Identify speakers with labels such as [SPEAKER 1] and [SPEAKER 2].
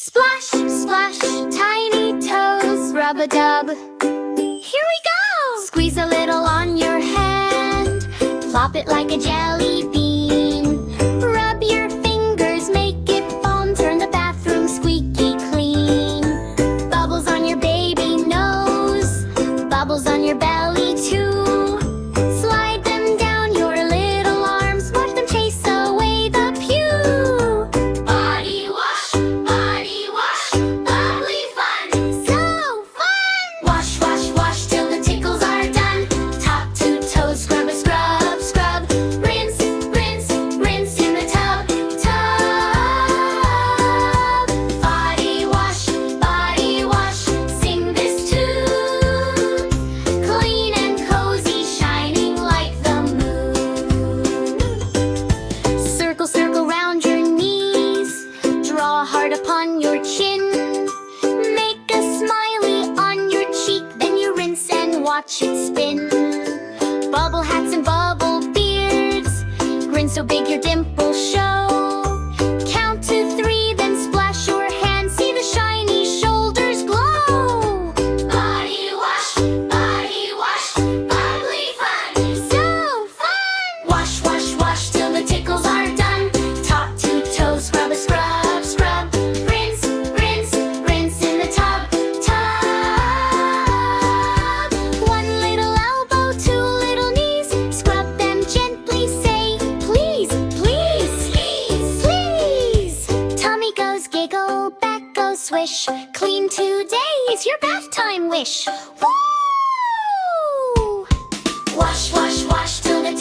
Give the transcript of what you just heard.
[SPEAKER 1] Splash, splash, tiny toes, rub-a-dub. Here we go! Squeeze a little on your hand, plop it like a jelly bean. Rub your fingers, make it foam, turn the bathroom squeaky clean. Bubbles on your baby nose, bubbles on your belly too. Slide them down your little arms, watch them chase away the pew. Body wash, bubbly fun, so fun! Wash, wash, wash till the tickles are done. Top to toes, scrub, scrub, scrub. Rinse, rinse, rinse in the tub, tub. Body wash, sing this tune. Clean and cozy, shining like the moon. Circle, circle round your knees, draw a heart upon your chin. Make a smiley on your cheek, then you rinse and watch it spin. Bubble hats and bubble beards, grin so big your dimples show. Count to 3, then splash your hands, see the shiny shoulders glow. Body wash, bubbly fun, so fun! Wash, wash, wash till the tickles are done. Top to toes, scrub, scrub, scrub. Rinse, rinse, rinse in the tub, tub. One little elbow, 2 little knees, scrub them gently, say please, please, please, please. Tummy goes giggle, back goes swish. Clean today is your bath time wish. Woo! Wash, wash, wash till the